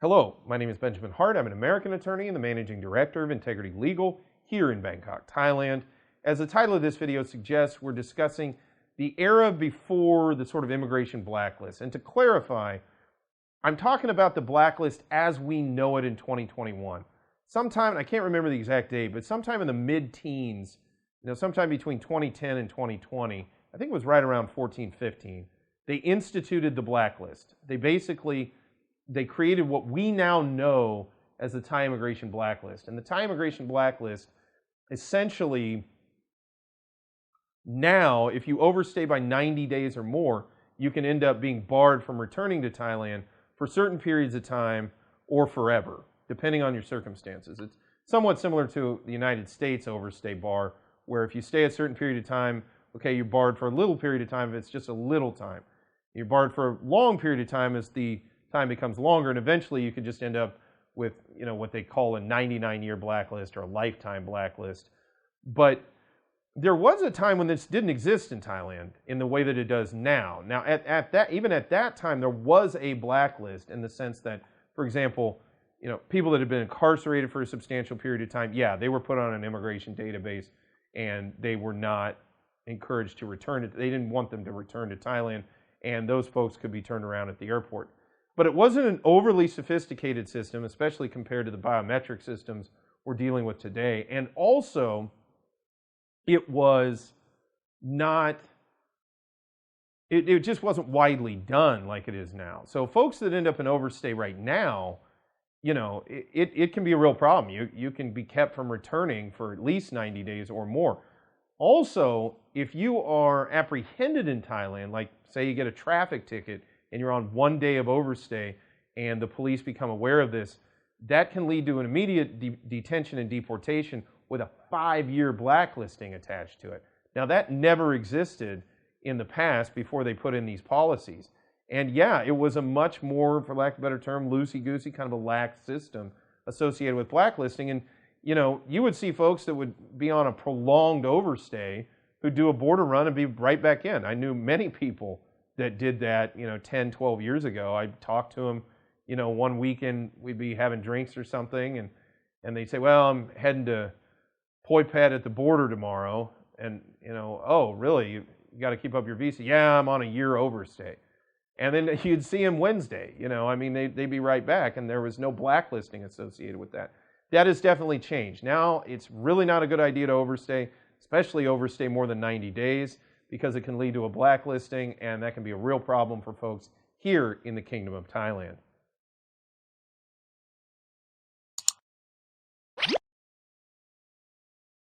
Hello, my name is Benjamin Hart. I'm an American attorney and the Managing Director of Integrity Legal here in Bangkok, Thailand. As the title of this video suggests, we're discussing the era before the sort of immigration blacklist. And to clarify, I'm talking about the blacklist as we know it in 2021. Sometime, I can't remember the exact date, but sometime in the mid-teens, sometime between 2010 and 2020, I think it was right around 14, 15, they instituted the blacklist. They created what we now know as the Thai immigration blacklist. And the Thai immigration blacklist, essentially, now, if you overstay by 90 days or more, you can end up being barred from returning to Thailand for certain periods of time or forever, depending on your circumstances. It's somewhat similar to the United States overstay bar, where if you stay a certain period of time, okay, you're barred for a little period of time if it's just a little time. You're barred for a long period of time as the time becomes longer, and eventually you could just end up with what they call a 99-year blacklist or a lifetime blacklist. But there was a time when this didn't exist in Thailand in the way that it does now. Now, even at that time, there was a blacklist in the sense that, for example, people that had been incarcerated for a substantial period of time, yeah, they were put on an immigration database, and they were not encouraged to return. They didn't want them to return to Thailand, and those folks could be turned around at the airport. But it wasn't an overly sophisticated system, especially compared to the biometric systems we're dealing with today. And also, it was not, it just wasn't widely done like it is now. So folks that end up in overstay right now, it can be a real problem. You can be kept from returning for at least 90 days or more. Also, if you are apprehended in Thailand, like say you get a traffic ticket, and you're on 1 day of overstay, and the police become aware of this, that can lead to an immediate detention and deportation with a 5-year blacklisting attached to it. Now, that never existed in the past before they put in these policies. And yeah, it was a much more, for lack of a better term, loosey-goosey, kind of a lax system associated with blacklisting. And, you would see folks that would be on a prolonged overstay who'd do a border run and be right back in. I knew many people that did that, 10, 12 years ago. I talked to them, one weekend we'd be having drinks or something, and they'd say, well, I'm heading to Poi Pet at the border tomorrow, and, oh, really? You got to keep up your visa? Yeah, I'm on a year overstay. And then you'd see them Wednesday, they'd be right back, and there was no blacklisting associated with that. That has definitely changed. Now, it's really not a good idea to overstay, especially overstay more than 90 days, because it can lead to a blacklisting, and that can be a real problem for folks here in the Kingdom of Thailand.